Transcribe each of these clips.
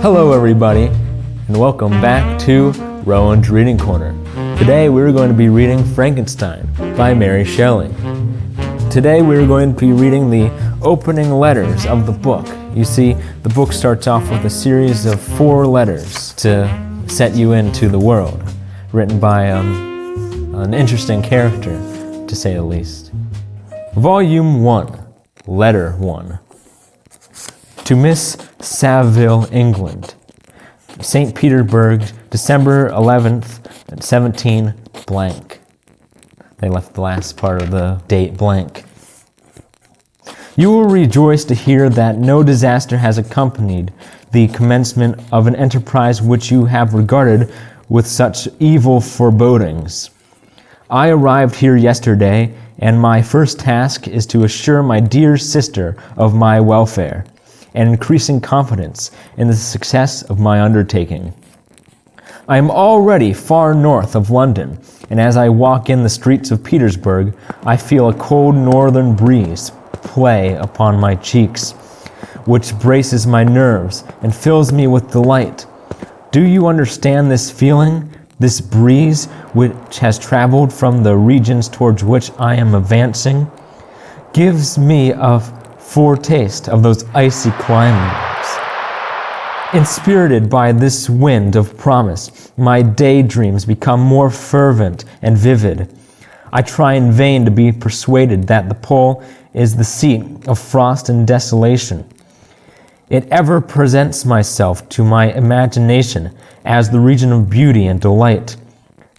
Hello everybody, and welcome back to Rowen's Reading Corner. Today we're going to be reading Frankenstein by Mary Shelley. Today we're going to be reading the opening letters of the book. You see, the book starts off with a series of 4 letters to set you into the world, written by an interesting character, to say the least. Volume 1, Letter 1. To Miss Saville, England. St. Petersburg, December 11th, 17 blank. They left the last part of the date blank. You will rejoice to hear that no disaster has accompanied the commencement of an enterprise which you have regarded with such evil forebodings. I arrived here yesterday, and my first task is to assure my dear sister of my welfare and increasing confidence in the success of my undertaking. I am already far north of London, and as I walk in the streets of Petersburg, I feel a cold northern breeze play upon my cheeks, which braces my nerves and fills me with delight. Do you understand this feeling, this breeze which has traveled from the regions towards which I am advancing? Gives me a foretaste of those icy climates. Inspirited by this wind of promise, my daydreams become more fervent and vivid. I try in vain to be persuaded that the pole is the seat of frost and desolation. It ever presents myself to my imagination as the region of beauty and delight.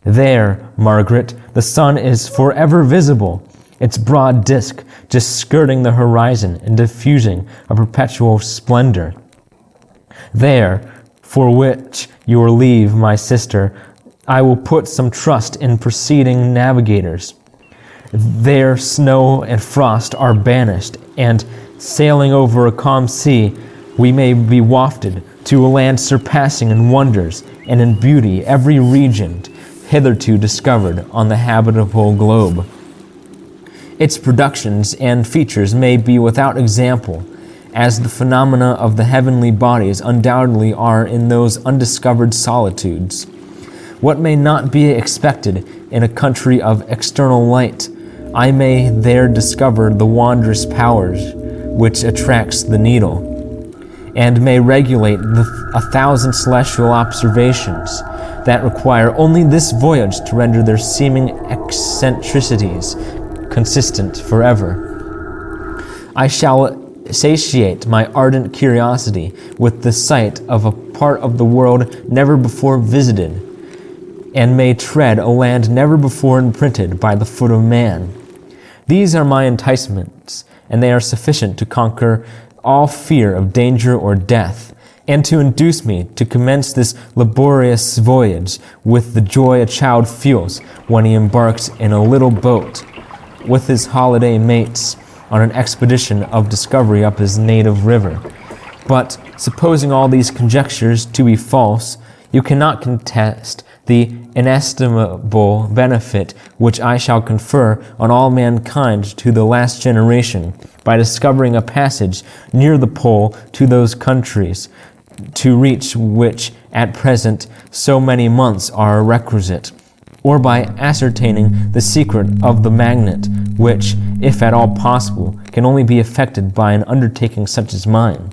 There, Margaret, the sun is forever visible, its broad disk just skirting the horizon and diffusing a perpetual splendor. There, for which your leave, my sister, I will put some trust in preceding navigators. There snow and frost are banished, and sailing over a calm sea, we may be wafted to a land surpassing in wonders and in beauty every region hitherto discovered on the habitable globe. Its productions and features may be without example, as the phenomena of the heavenly bodies undoubtedly are in those undiscovered solitudes. What may not be expected in a country of external light, I may there discover the wondrous powers which attracts the needle, and may regulate 1,000 celestial observations that require only this voyage to render their seeming eccentricities consistent forever. I shall satiate my ardent curiosity with the sight of a part of the world never before visited, and may tread a land never before imprinted by the foot of man. These are my enticements, and they are sufficient to conquer all fear of danger or death, and to induce me to commence this laborious voyage with the joy a child feels when he embarks in a little boat with his holiday mates on an expedition of discovery up his native river. But supposing all these conjectures to be false, you cannot contest the inestimable benefit which I shall confer on all mankind to the last generation by discovering a passage near the pole to those countries, to reach which at present so many months are requisite, or by ascertaining the secret of the magnet, which, if at all possible, can only be effected by an undertaking such as mine.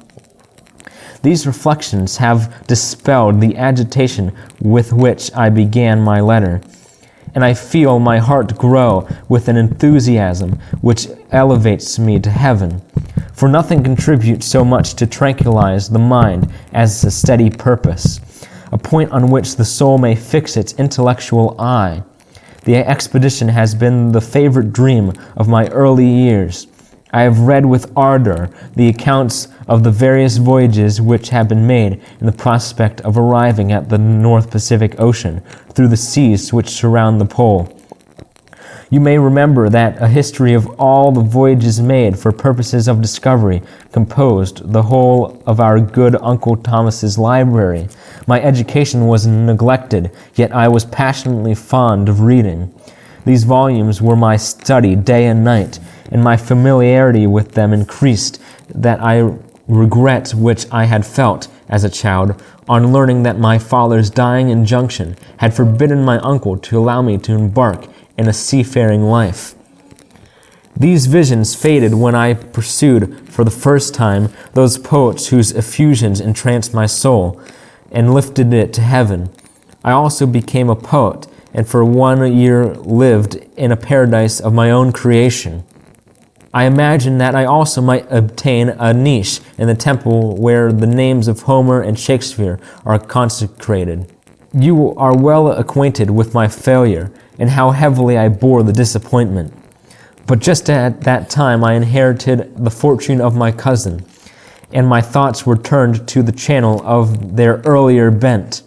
These reflections have dispelled the agitation with which I began my letter, and I feel my heart grow with an enthusiasm which elevates me to heaven. For nothing contributes so much to tranquilize the mind as a steady purpose, a point on which the soul may fix its intellectual eye. The expedition has been the favorite dream of my early years. I have read with ardor the accounts of the various voyages which have been made in the prospect of arriving at the North Pacific Ocean through the seas which surround the pole. You may remember that a history of all the voyages made for purposes of discovery composed the whole of our good Uncle Thomas's library. My education was neglected, yet I was passionately fond of reading. These volumes were my study day and night, and my familiarity with them increased that regret which I had felt as a child on learning that my father's dying injunction had forbidden my uncle to allow me to embark in a seafaring life. These visions faded when I pursued, for the first time, those poets whose effusions entranced my soul and lifted it to heaven. I also became a poet, and for 1 year lived in a paradise of my own creation. I imagined that I also might obtain a niche in the temple where the names of Homer and Shakespeare are consecrated. You are well acquainted with my failure and how heavily I bore the disappointment. But just at that time I inherited the fortune of my cousin, and my thoughts were turned to the channel of their earlier bent.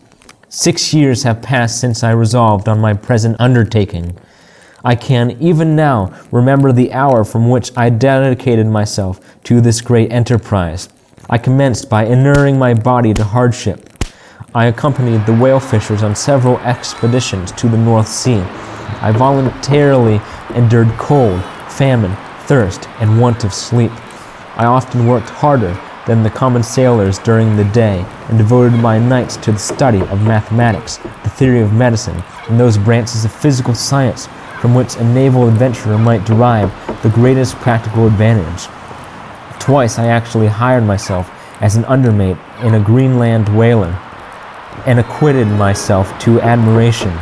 6 years have passed since I resolved on my present undertaking. I can, even now, remember the hour from which I dedicated myself to this great enterprise. I commenced by inuring my body to hardship. I accompanied the whale fishers on several expeditions to the North Sea. I voluntarily endured cold, famine, thirst, and want of sleep. I often worked harder than the common sailors during the day, and devoted my nights to the study of mathematics, the theory of medicine, and those branches of physical science from which a naval adventurer might derive the greatest practical advantage. Twice I actually hired myself as an undermate in a Greenland whaler, and acquitted myself to admiration.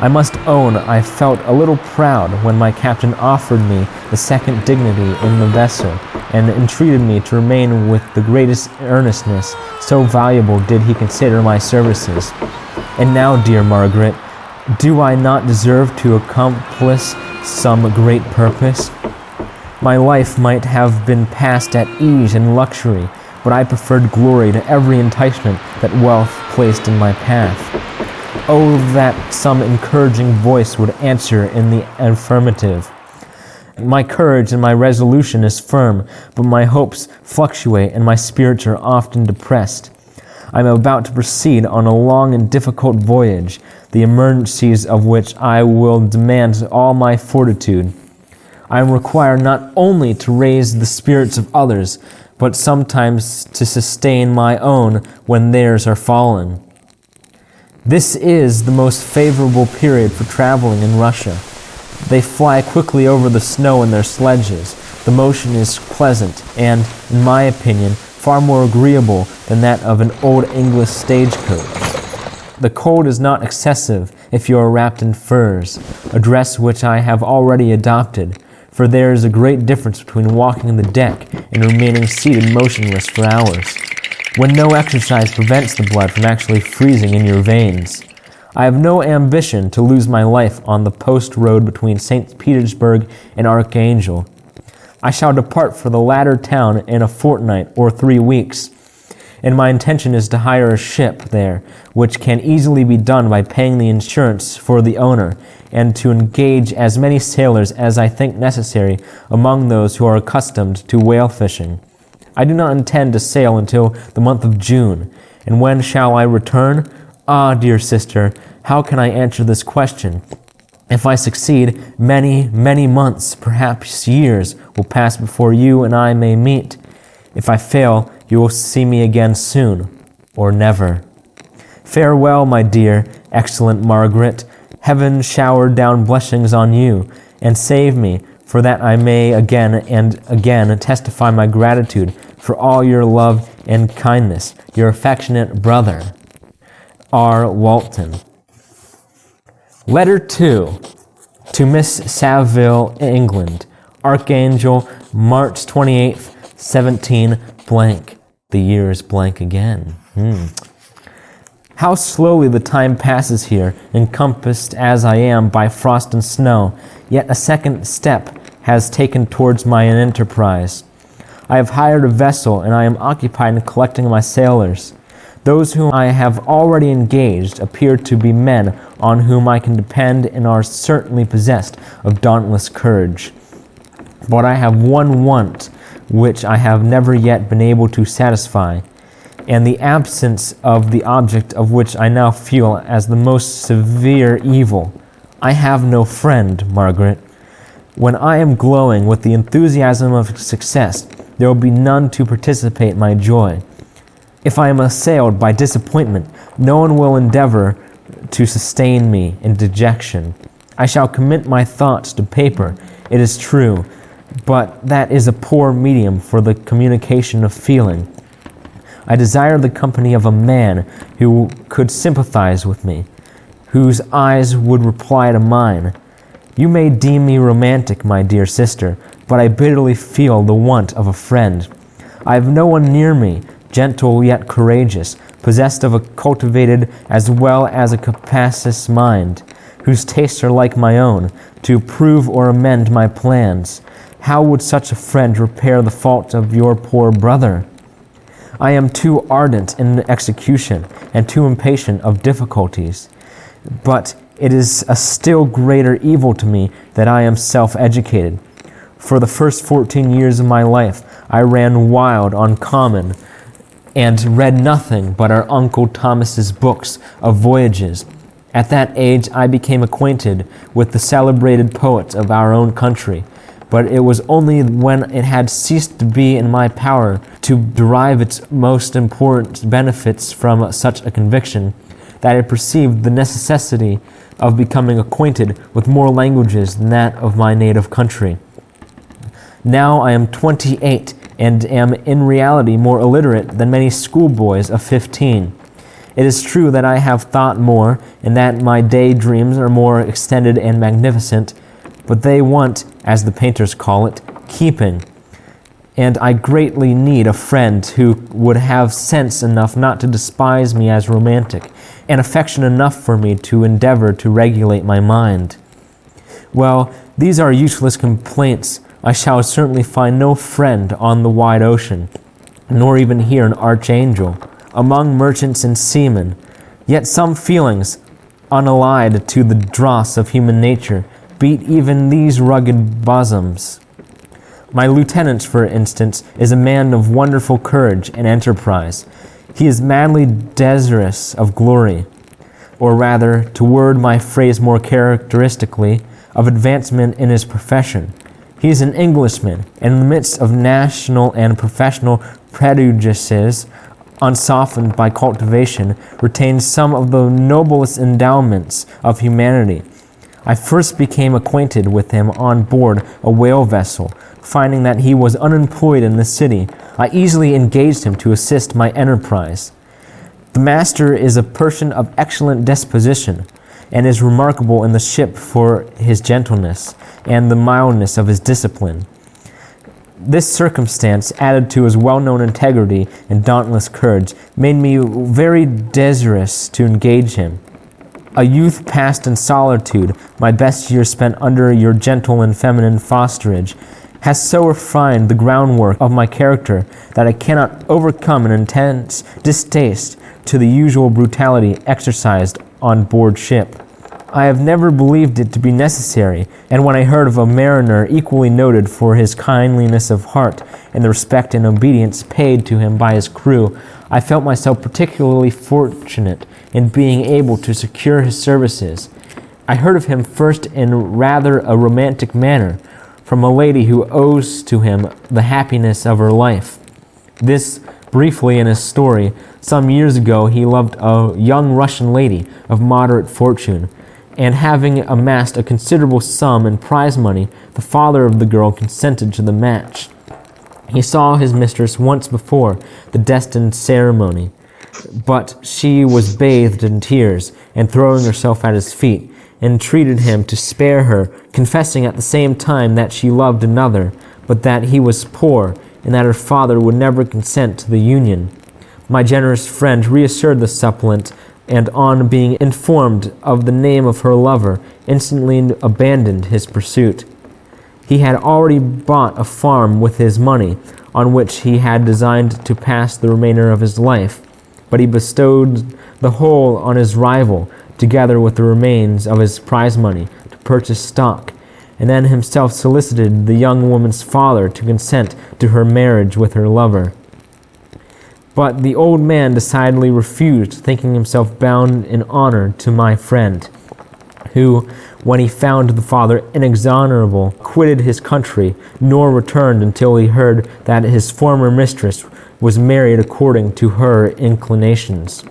I must own I felt a little proud when my captain offered me the second dignity in the vessel, and entreated me to remain with the greatest earnestness, so valuable did he consider my services. And now, dear Margaret, do I not deserve to accomplish some great purpose? My life might have been passed at ease and luxury, but I preferred glory to every enticement that wealth placed in my path. Oh, that some encouraging voice would answer in the affirmative. My courage and my resolution is firm, but my hopes fluctuate and my spirits are often depressed. I am about to proceed on a long and difficult voyage, the emergencies of which I will demand all my fortitude. I am required not only to raise the spirits of others, but sometimes to sustain my own when theirs are fallen. This is the most favorable period for traveling in Russia. They fly quickly over the snow in their sledges. The motion is pleasant and, in my opinion, far more agreeable than that of an old English stagecoach. The cold is not excessive if you are wrapped in furs, a dress which I have already adopted, for there is a great difference between walking the deck and remaining seated motionless for hours, when no exercise prevents the blood from actually freezing in your veins. I have no ambition to lose my life on the post road between St. Petersburg and Archangel. I shall depart for the latter town in a fortnight or 3 weeks, and my intention is to hire a ship there, which can easily be done by paying the insurance for the owner, and to engage as many sailors as I think necessary among those who are accustomed to whale fishing. I do not intend to sail until the month of June, and when shall I return? Ah, dear sister, how can I answer this question? If I succeed, many, many months, perhaps years, will pass before you and I may meet. If I fail, you will see me again soon, or never. Farewell, my dear, excellent Margaret. Heaven shower down blessings on you, and save me, for that I may again and again testify my gratitude for all your love and kindness. Your affectionate brother, R. Walton. Letter 2. To Miss Saville, England. Archangel, March 28th, 17 blank. The year is blank again. How slowly the time passes here, encompassed as I am by frost and snow, yet a second step has taken towards my enterprise. I have hired a vessel, and I am occupied in collecting my sailors. Those whom I have already engaged appear to be men on whom I can depend and are certainly possessed of dauntless courage. But I have one want which I have never yet been able to satisfy, and the absence of the object of which I now feel as the most severe evil. I have no friend, Margaret. When I am glowing with the enthusiasm of success, there will be none to participate my joy. If I am assailed by disappointment, no one will endeavor to sustain me in dejection. I shall commit my thoughts to paper, it is true, but that is a poor medium for the communication of feeling. I desire the company of a man who could sympathize with me, whose eyes would reply to mine. You may deem me romantic, my dear sister, but I bitterly feel the want of a friend. I have no one near me, gentle yet courageous, possessed of a cultivated as well as a capacious mind, whose tastes are like my own, to approve or amend my plans. How would such a friend repair the faults of your poor brother? I am too ardent in execution and too impatient of difficulties. But it is a still greater evil to me that I am self-educated. For the first 14 years of my life, I ran wild on common and read nothing but our Uncle Thomas's books of voyages. At that age, I became acquainted with the celebrated poets of our own country, but it was only when it had ceased to be in my power to derive its most important benefits from such a conviction that I perceived the necessity of becoming acquainted with more languages than that of my native country. Now I am 28 and am in reality more illiterate than many schoolboys of 15. It is true that I have thought more, and that my daydreams are more extended and magnificent, but they want, as the painters call it, keeping. And I greatly need a friend who would have sense enough not to despise me as romantic, and affection enough for me to endeavor to regulate my mind. Well, these are useless complaints. I shall certainly find no friend on the wide ocean, nor even here an archangel, among merchants and seamen. Yet some feelings, unallied to the dross of human nature, beat even these rugged bosoms. My lieutenant, for instance, is a man of wonderful courage and enterprise. He is madly desirous of glory, or rather, to word my phrase more characteristically, of advancement in his profession. He is an Englishman, and in the midst of national and professional prejudices, unsoftened by cultivation, retains some of the noblest endowments of humanity. I first became acquainted with him on board a whale vessel. Finding that he was unemployed in the city, I easily engaged him to assist my enterprise. The master is a person of excellent disposition, and is remarkable in the ship for his gentleness and the mildness of his discipline. This circumstance, added to his well-known integrity and dauntless courage, made me very desirous to engage him. A youth passed in solitude, my best years spent under your gentle and feminine fosterage, has so refined the groundwork of my character that I cannot overcome an intense distaste to the usual brutality exercised on board ship. I have never believed it to be necessary, and when I heard of a mariner equally noted for his kindliness of heart and the respect and obedience paid to him by his crew, I felt myself particularly fortunate in being able to secure his services. I heard of him first in rather a romantic manner, from a lady who owes to him the happiness of her life. This, briefly in his story, some years ago he loved a young Russian lady of moderate fortune, and having amassed a considerable sum in prize money, the father of the girl consented to the match. He saw his mistress once before the destined ceremony, but she was bathed in tears, and throwing herself at his feet, entreated him to spare her, confessing at the same time that she loved another, but that he was poor, and that her father would never consent to the union. My generous friend reassured the suppliant, and on being informed of the name of her lover, instantly abandoned his pursuit. He had already bought a farm with his money, on which he had designed to pass the remainder of his life, but he bestowed the whole on his rival, together with the remains of his prize money, to purchase stock, and then himself solicited the young woman's father to consent to her marriage with her lover. But the old man decidedly refused, thinking himself bound in honor to my friend, who, when he found the father inexorable, quitted his country, nor returned until he heard that his former mistress was married according to her inclinations.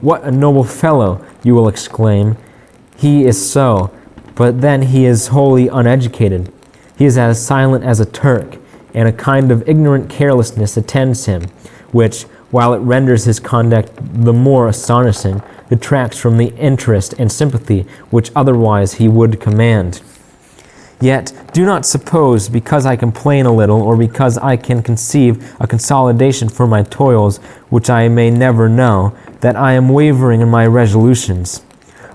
What a noble fellow, you will exclaim. He is so, but then he is wholly uneducated. He is as silent as a Turk, and a kind of ignorant carelessness attends him, which, while it renders his conduct the more astonishing, detracts from the interest and sympathy which otherwise he would command. Yet do not suppose, because I complain a little, or because I can conceive a consolidation for my toils, which I may never know, that I am wavering in my resolutions.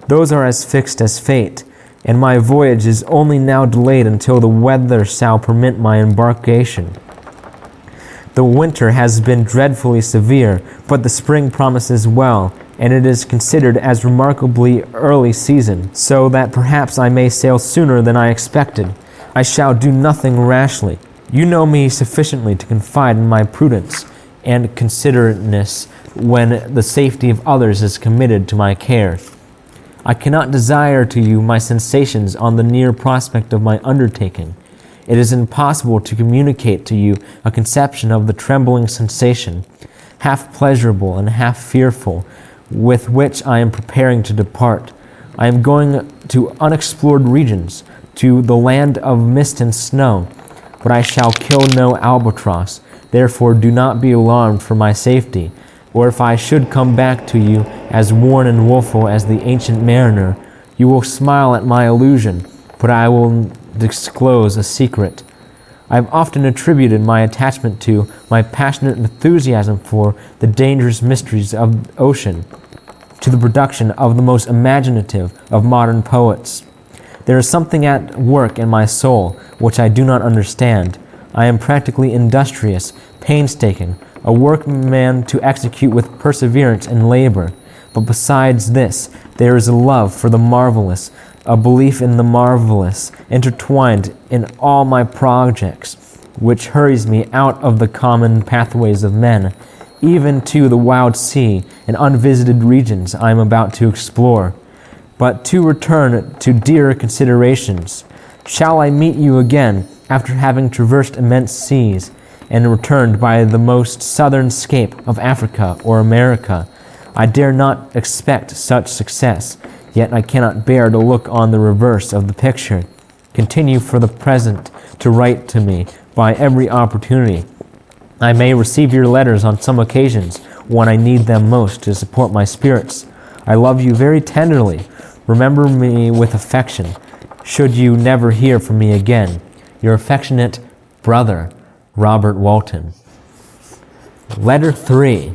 Those are as fixed as fate, and my voyage is only now delayed until the weather shall permit my embarkation. The winter has been dreadfully severe, but the spring promises well, and it is considered as remarkably early season, so that perhaps I may sail sooner than I expected. I shall do nothing rashly. You know me sufficiently to confide in my prudence and considerateness when the safety of others is committed to my care. I cannot desire to you my sensations on the near prospect of my undertaking. It is impossible to communicate to you a conception of the trembling sensation, half pleasurable and half fearful, with which I am preparing to depart. I am going to unexplored regions, to the land of mist and snow, but I shall kill no albatross. Therefore do not be alarmed for my safety, or if I should come back to you as worn and woeful as the ancient mariner, you will smile at my illusion, but I will disclose a secret. I have often attributed my attachment to, my passionate enthusiasm for, the dangerous mysteries of the ocean, to the production of the most imaginative of modern poets. There is something at work in my soul which I do not understand. I am practically industrious, painstaking, a workman to execute with perseverance and labor. But besides this, there is a love for the marvelous, a belief in the marvelous, intertwined in all my projects, which hurries me out of the common pathways of men, even to the wild sea and unvisited regions I am about to explore. But to return to dearer considerations, shall I meet you again after having traversed immense seas, and returned by the most southern scape of Africa or America? I dare not expect such success, yet I cannot bear to look on the reverse of the picture. Continue for the present to write to me by every opportunity. I may receive your letters on some occasions when I need them most to support my spirits. I love you very tenderly. Remember me with affection, should you never hear from me again. Your affectionate brother, Robert Walton. Letter 3.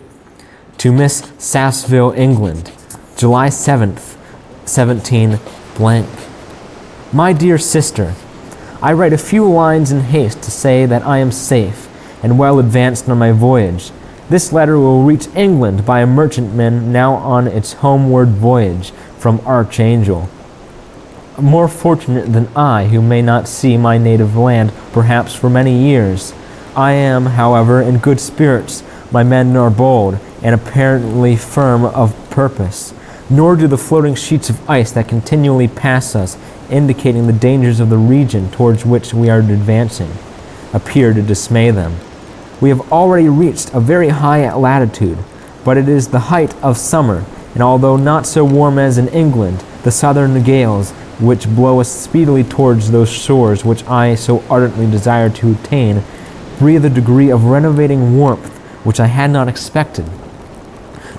To Miss Sassville, England, July 7th, 17 blank. My dear sister, I write a few lines in haste to say that I am safe and well advanced on my voyage. This letter will reach England by a merchantman now on its homeward voyage from Archangel. More fortunate than I, who may not see my native land perhaps for many years. I am, however, in good spirits. My men are bold and apparently firm of purpose, nor do the floating sheets of ice that continually pass us, indicating the dangers of the region towards which we are advancing, appear to dismay them. We have already reached a very high latitude, but it is the height of summer, and although not so warm as in England, the southern gales, which blow us speedily towards those shores which I so ardently desire to attain, breathe a degree of renovating warmth which I had not expected.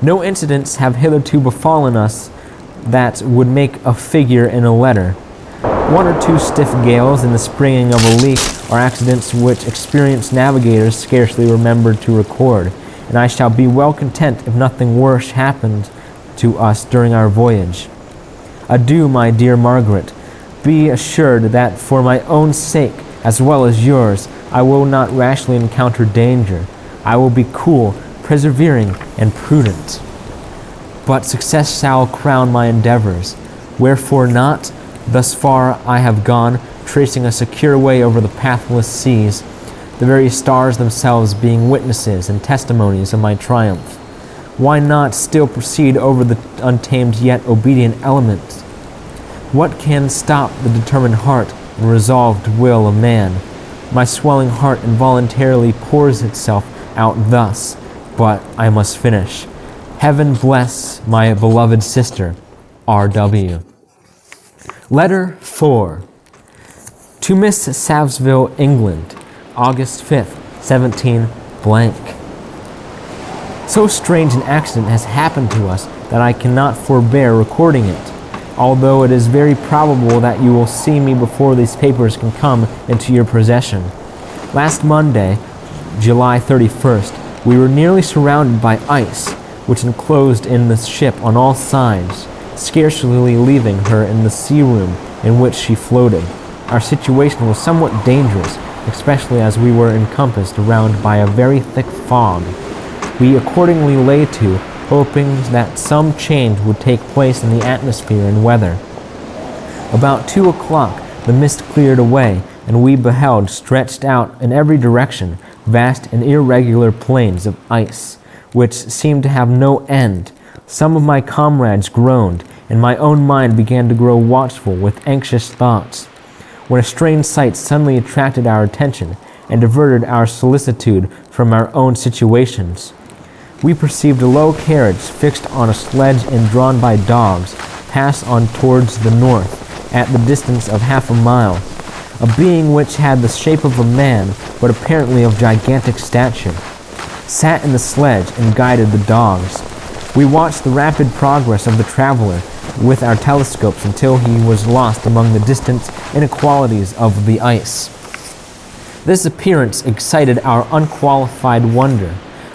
No incidents have hitherto befallen us that would make a figure in a letter. One or two stiff gales and the springing of a leak are accidents which experienced navigators scarcely remember to record, and I shall be well content if nothing worse happened to us during our voyage. Adieu, my dear Margaret. Be assured that for my own sake, as well as yours, I will not rashly encounter danger. I will be cool, persevering, and prudent. But success shall crown my endeavors. Wherefore not? Thus far I have gone, tracing a secure way over the pathless seas, the very stars themselves being witnesses and testimonies of my triumph. Why not still proceed over the untamed yet obedient elements? What can stop the determined heart and resolved will of man? My swelling heart involuntarily pours itself out thus, but I must finish. Heaven bless my beloved sister, R.W. Letter 4. To Miss Savsville, England, August 5th, 17 blank. So strange an accident has happened to us that I cannot forbear recording it, although it is very probable that you will see me before these papers can come into your possession. Last Monday, July 31st, we were nearly surrounded by ice, which enclosed in the ship on all sides, scarcely leaving her in the sea room in which she floated. Our situation was somewhat dangerous, especially as we were encompassed around by a very thick fog. We accordingly lay to, hoping that some change would take place in the atmosphere and weather. About 2 o'clock, the mist cleared away, and we beheld, stretched out in every direction, vast and irregular plains of ice, which seemed to have no end. Some of my comrades groaned, and my own mind began to grow watchful with anxious thoughts, when a strange sight suddenly attracted our attention and diverted our solicitude from our own situations. We perceived a low carriage fixed on a sledge and drawn by dogs pass on towards the north at the distance of half a mile. A being which had the shape of a man, but apparently of gigantic stature, sat in the sledge and guided the dogs. We watched the rapid progress of the traveler with our telescopes until he was lost among the distant inequalities of the ice. This appearance excited our unqualified wonder.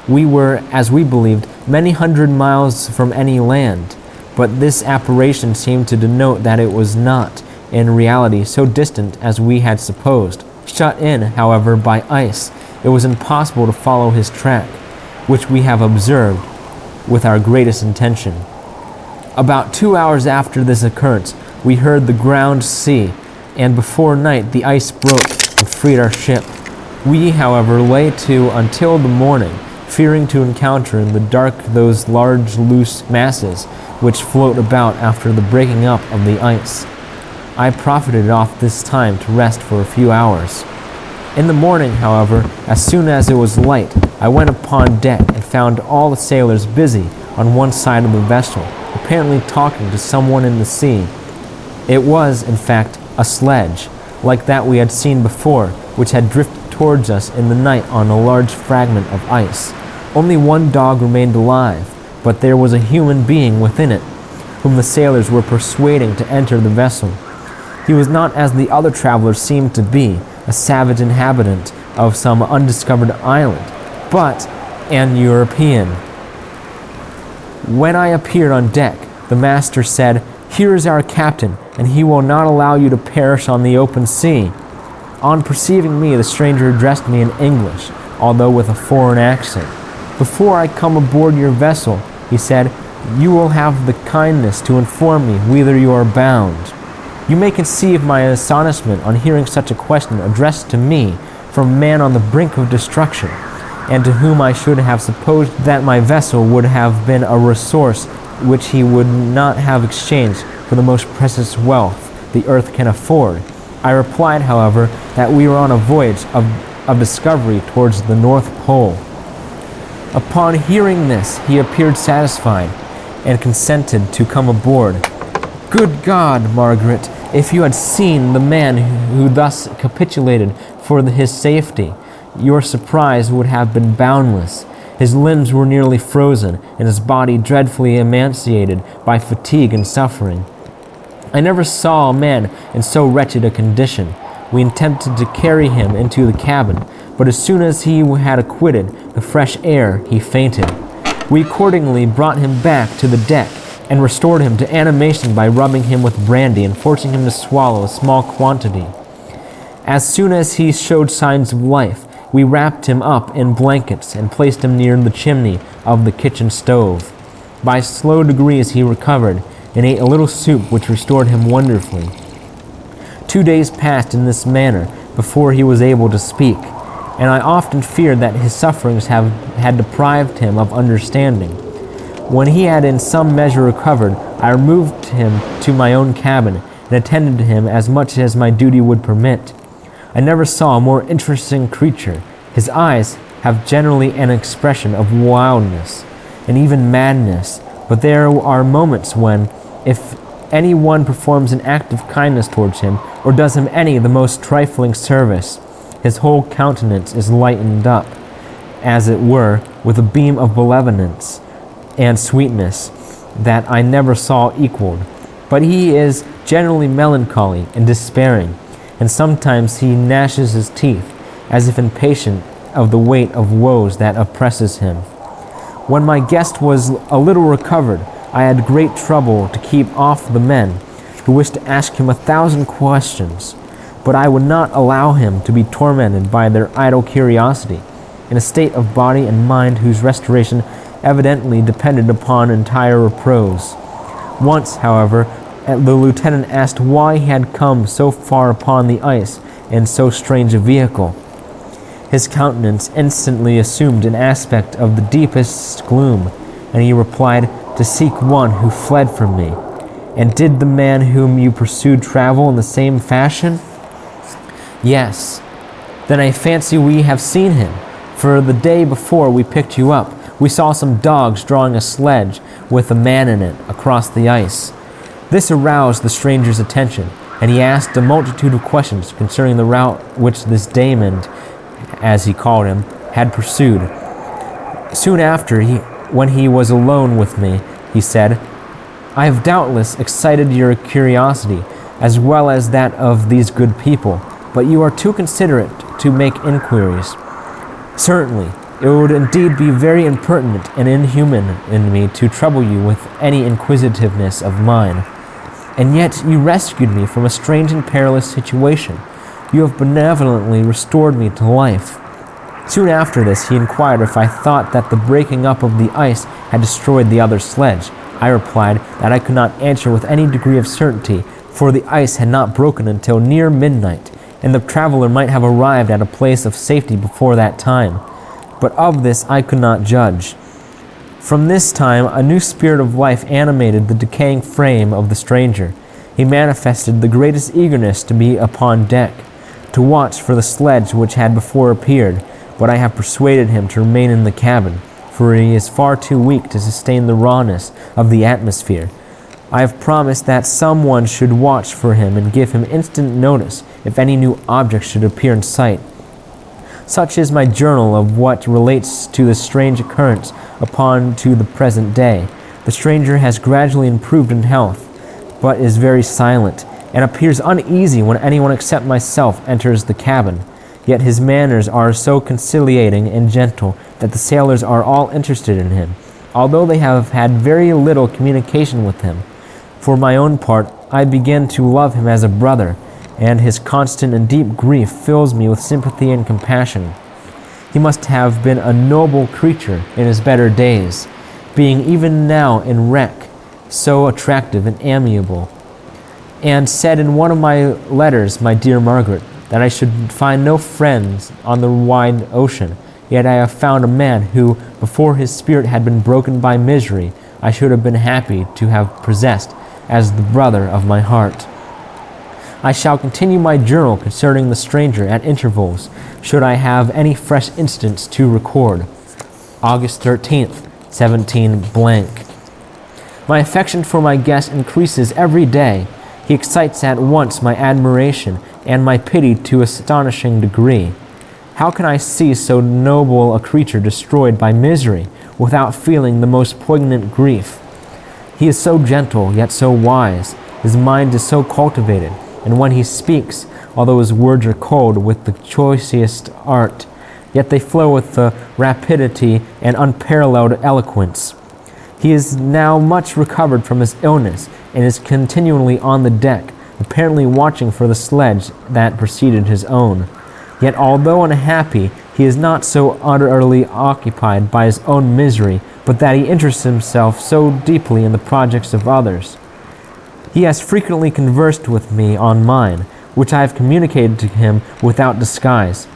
We were, as we believed, many hundred miles from any land, but this apparition seemed to denote that it was not, in reality, so distant as we had supposed. Shut in, however, by ice, it was impossible to follow his track, which we have observed with our greatest attention. About 2 hours after this occurrence, we heard the ground sea, and before night the ice broke and freed our ship. We, however, lay to until the morning, fearing to encounter in the dark those large loose masses which float about after the breaking up of the ice. I profited off this time to rest for a few hours. In the morning, however, as soon as it was light, I went upon deck and found all the sailors busy on one side of the vessel, apparently talking to someone in the sea. It was, in fact, a sledge, like that we had seen before, which had drifted towards us in the night on a large fragment of ice. Only one dog remained alive, but there was a human being within it, whom the sailors were persuading to enter the vessel. He was not, as the other travelers seemed to be, a savage inhabitant of some undiscovered island, but an European. When I appeared on deck, the master said, "Here is our captain, and he will not allow you to perish on the open sea." On perceiving me, the stranger addressed me in English, although with a foreign accent. "Before I come aboard your vessel," he said, "you will have the kindness to inform me whither you are bound." You may conceive my astonishment on hearing such a question addressed to me from a man on the brink of destruction, and to whom I should have supposed that my vessel would have been a resource which he would not have exchanged for the most precious wealth the earth can afford. I replied, however, that we were on a voyage of discovery towards the North Pole. Upon hearing this, he appeared satisfied, and consented to come aboard. Good God, Margaret, if you had seen the man who thus capitulated for his safety, your surprise would have been boundless. His limbs were nearly frozen, and his body dreadfully emaciated by fatigue and suffering. I never saw a man in so wretched a condition. We attempted to carry him into the cabin, but as soon as he had quitted the fresh air, he fainted. We accordingly brought him back to the deck, and restored him to animation by rubbing him with brandy and forcing him to swallow a small quantity. As soon as he showed signs of life, we wrapped him up in blankets and placed him near the chimney of the kitchen stove. By slow degrees he recovered, and ate a little soup which restored him wonderfully. 2 days passed in this manner before he was able to speak, and I often feared that his sufferings had deprived him of understanding. When he had in some measure recovered, I removed him to my own cabin, and attended to him as much as my duty would permit. I never saw a more interesting creature. His eyes, have generally an expression of wildness and even madness, but there are moments when, if anyone performs an act of kindness towards him, or does him any the most trifling service, his whole countenance is lightened up, as it were, with a beam of benevolence and sweetness that I never saw equaled. But he is generally melancholy and despairing, and sometimes he gnashes his teeth, as if impatient of the weight of woes that oppresses him. When my guest was a little recovered, I had great trouble to keep off the men who wished to ask him 1,000 questions, but I would not allow him to be tormented by their idle curiosity, in a state of body and mind whose restoration evidently depended upon entire repose. Once, however, the lieutenant asked why he had come so far upon the ice in so strange a vehicle. His countenance instantly assumed an aspect of the deepest gloom, and he replied, "To seek one who fled from me." "And did the man whom you pursued travel in the same fashion?" "Yes." "Then I fancy we have seen him, for the day before we picked you up, we saw some dogs drawing a sledge with a man in it across the ice." This aroused the stranger's attention, and he asked a multitude of questions concerning the route which this Damon, as he called him, had pursued. Soon after, when he was alone with me, he said, "I have doubtless excited your curiosity, as well as that of these good people, but you are too considerate to make inquiries." "Certainly, it would indeed be very impertinent and inhuman in me to trouble you with any inquisitiveness of mine. And yet you rescued me from a strange and perilous situation. You have benevolently restored me to life." Soon after this, he inquired if I thought that the breaking up of the ice had destroyed the other sledge. I replied that I could not answer with any degree of certainty, for the ice had not broken until near midnight, and the traveler might have arrived at a place of safety before that time. But of this I could not judge. From this time, a new spirit of life animated the decaying frame of the stranger. He manifested the greatest eagerness to be upon deck, to watch for the sledge which had before appeared, but I have persuaded him to remain in the cabin, for he is far too weak to sustain the rawness of the atmosphere. I have promised that someone should watch for him and give him instant notice if any new object should appear in sight. Such is my journal of what relates to the strange occurrence upon to the present day. The stranger has gradually improved in health, but is very silent, and appears uneasy when anyone except myself enters the cabin. Yet his manners are so conciliating and gentle that the sailors are all interested in him, although they have had very little communication with him. For my own part, I begin to love him as a brother, and his constant and deep grief fills me with sympathy and compassion. He must have been a noble creature in his better days, being even now in wreck, so attractive and amiable, and said in one of my letters, my dear Margaret, that I should find no friends on the wide ocean, yet I have found a man who, before his spirit had been broken by misery, I should have been happy to have possessed as the brother of my heart. I shall continue my journal concerning the stranger at intervals, should I have any fresh incidents to record. August 13th, 17 blank. My affection for my guest increases every day. He excites at once my admiration and my pity to astonishing degree. How can I see so noble a creature destroyed by misery without feeling the most poignant grief? He is so gentle, yet so wise. His mind is so cultivated, and when he speaks, although his words are cold with the choicest art, yet they flow with the rapidity and unparalleled eloquence. He is now much recovered from his illness, and is continually on the deck, apparently watching for the sledge that preceded his own. Yet although unhappy, he is not so utterly occupied by his own misery, but that he interests himself so deeply in the projects of others. He has frequently conversed with me on mine, which I have communicated to him without disguise.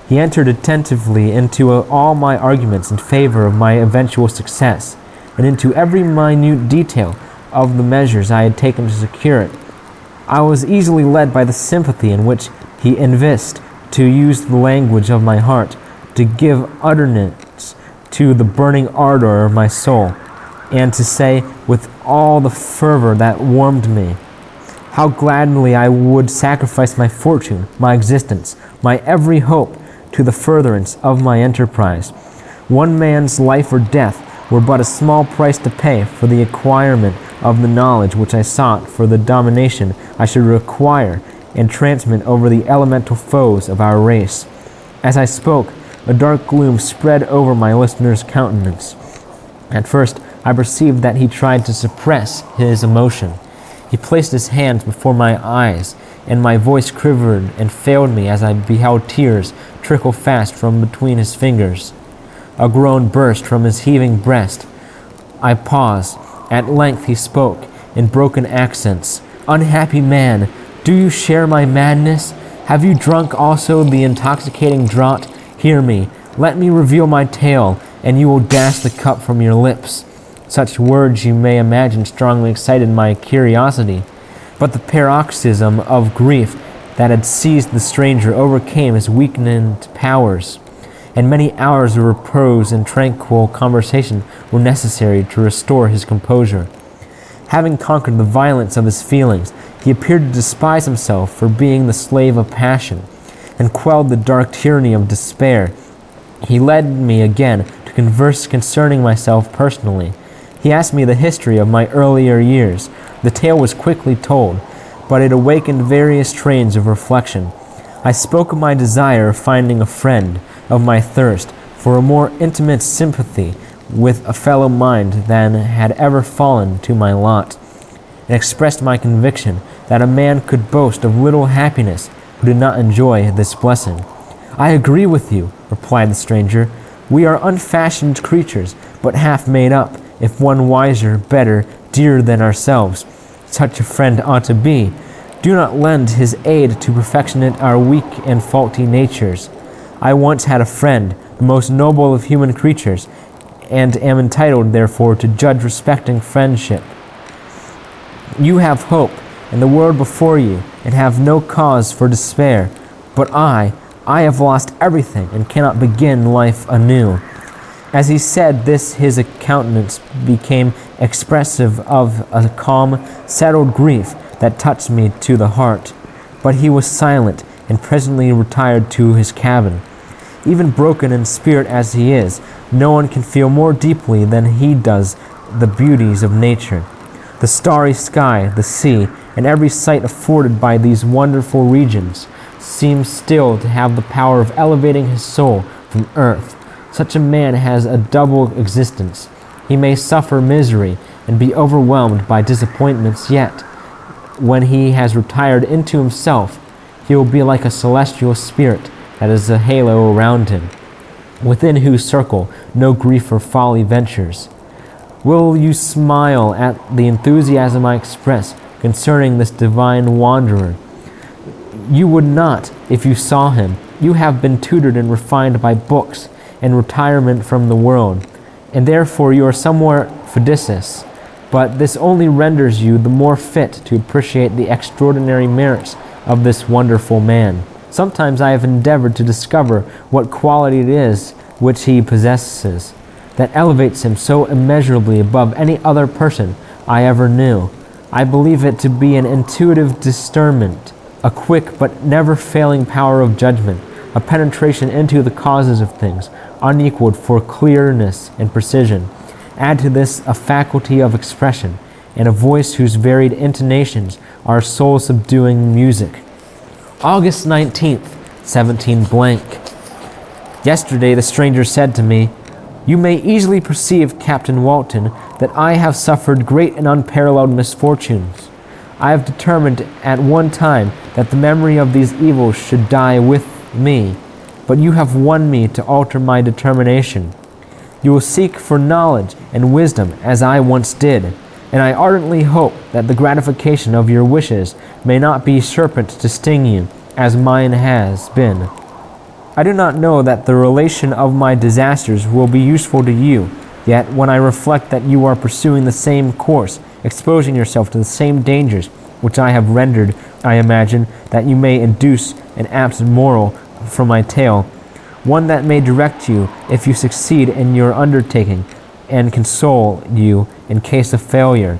He entered attentively into all my arguments in favor of my eventual success, and into every minute detail of the measures I had taken to secure it. I was easily led by the sympathy in which he evinced, to use the language of my heart, to give utterance to the burning ardor of my soul, and to say with all the fervor that warmed me, how gladly I would sacrifice my fortune, my existence, my every hope to the furtherance of my enterprise. One man's life or death were but a small price to pay for the acquirement of the knowledge which I sought, for the domination I should require and transmit over the elemental foes of our race. As I spoke, a dark gloom spread over my listener's countenance. At first, I perceived that he tried to suppress his emotion. He placed his hands before my eyes, and my voice quivered and failed me as I beheld tears trickle fast from between his fingers. A groan burst from his heaving breast. I paused. At length he spoke, in broken accents. "Unhappy man, do you share my madness? Have you drunk also the intoxicating draught? Hear me, let me reveal my tale, and you will dash the cup from your lips." Such words, you may imagine, strongly excited my curiosity, but the paroxysm of grief that had seized the stranger overcame his weakened powers, and many hours of repose and tranquil conversation were necessary to restore his composure. Having conquered the violence of his feelings, he appeared to despise himself for being the slave of passion, and quelled the dark tyranny of despair. He led me again to converse concerning myself personally. He asked me the history of my earlier years. The tale was quickly told, but it awakened various trains of reflection. I spoke of my desire of finding a friend, of my thirst for a more intimate sympathy with a fellow mind than had ever fallen to my lot, and expressed my conviction that a man could boast of little happiness who did not enjoy this blessing. "I agree with you," replied the stranger. "We are unfashioned creatures, but half made up, if one wiser, better, dearer than ourselves. Such a friend ought to be. Do not lend his aid to perfectionate our weak and faulty natures. I once had a friend, the most noble of human creatures, and am entitled, therefore, to judge respecting friendship. You have hope and the world before you, and have no cause for despair. But I have lost everything, and cannot begin life anew." As he said this, his countenance became expressive of a calm, settled grief that touched me to the heart. But he was silent, and presently retired to his cabin. Even broken in spirit as he is, no one can feel more deeply than he does the beauties of nature. The starry sky, the sea, and every sight afforded by these wonderful regions seems still to have the power of elevating his soul from earth. Such a man has a double existence. He may suffer misery and be overwhelmed by disappointments, yet, when he has retired into himself, he will be like a celestial spirit that is a halo around him, within whose circle no grief or folly ventures. Will you smile at the enthusiasm I express concerning this divine wanderer? You would not, if you saw him. You have been tutored and refined by books and retirement from the world, and therefore you are somewhat fastidious. But this only renders you the more fit to appreciate the extraordinary merits of this wonderful man. Sometimes I have endeavored to discover what quality it is which he possesses, that elevates him so immeasurably above any other person I ever knew. I believe it to be an intuitive discernment, a quick but never failing power of judgment, a penetration into the causes of things, unequaled for clearness and precision. Add to this a faculty of expression, and a voice whose varied intonations are soul-subduing music. August 19th, 17 blank. Yesterday the stranger said to me, "You may easily perceive, Captain Walton, that I have suffered great and unparalleled misfortunes. I have determined at one time that the memory of these evils should die with me, but you have won me to alter my determination. You will seek for knowledge and wisdom as I once did, and I ardently hope that the gratification of your wishes may not be serpent to sting you, as mine has been. I do not know that the relation of my disasters will be useful to you, yet when I reflect that you are pursuing the same course, exposing yourself to the same dangers which I have rendered, I imagine that you may induce an apt moral from my tale. one that may direct you if you succeed in your undertaking and console you in case of failure.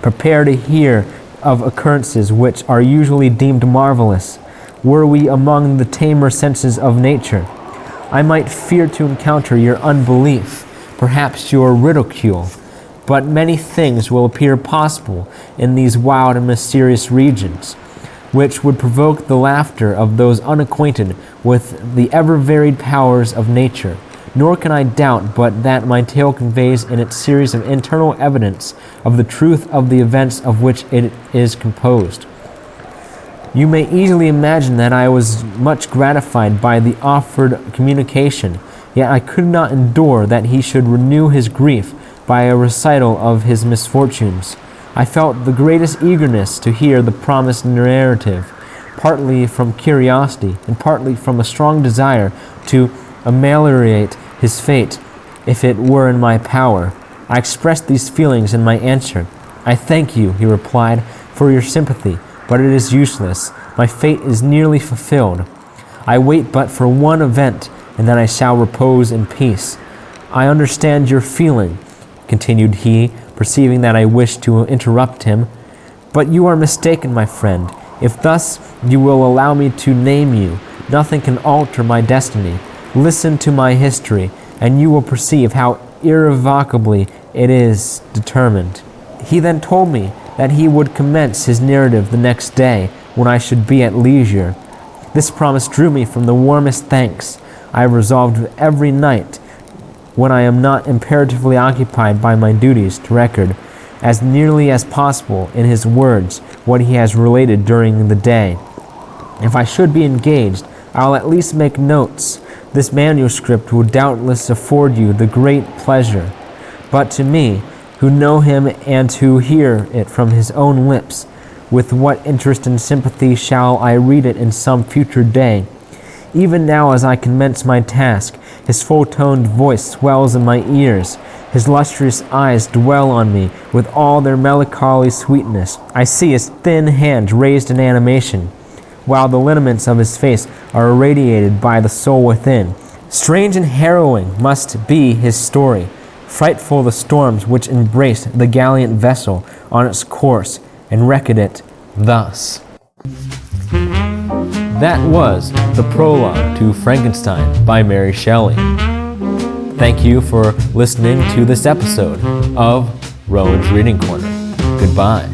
Prepare to hear of occurrences which are usually deemed marvelous. Were we among the tamer senses of nature, I might fear to encounter your unbelief, perhaps your ridicule. But many things will appear possible in these wild and mysterious regions, which would provoke the laughter of those unacquainted with the ever-varied powers of nature. Nor can I doubt but that my tale conveys in its series of internal evidence of the truth of the events of which it is composed. You may easily imagine that I was much gratified by the offered communication, yet I could not endure that he should renew his grief by a recital of his misfortunes. I felt the greatest eagerness to hear the promised narrative, partly from curiosity and partly from a strong desire to ameliorate his fate, if it were in my power. I expressed these feelings in my answer. "I thank you," he replied, "for your sympathy, but it is useless. My fate is nearly fulfilled. I wait but for one event, and then I shall repose in peace. I understand your feeling," continued he, perceiving that I wished to interrupt him. "But you are mistaken, my friend. If thus you will allow me to name you, nothing can alter my destiny. Listen to my history, and you will perceive how irrevocably it is determined." He then told me that he would commence his narrative the next day, when I should be at leisure. This promise drew me from the warmest thanks. I have resolved every night, when I am not imperatively occupied by my duties, to record, as nearly as possible in his words, what he has related during the day. If I should be engaged, I will at least make notes. This manuscript will doubtless afford you the great pleasure. But to me, who know him and who hear it from his own lips, with what interest and sympathy shall I read it in some future day? Even now, as I commence my task, his full-toned voice swells in my ears. His lustrous eyes dwell on me with all their melancholy sweetness. I see his thin hand raised in animation, while the lineaments of his face are irradiated by the soul within. Strange and harrowing must be his story, frightful the storms which embraced the gallant vessel on its course and wrecked it thus. That was the prologue to Frankenstein by Mary Shelley. Thank you for listening to this episode of Rowen's Reading Corner. Goodbye.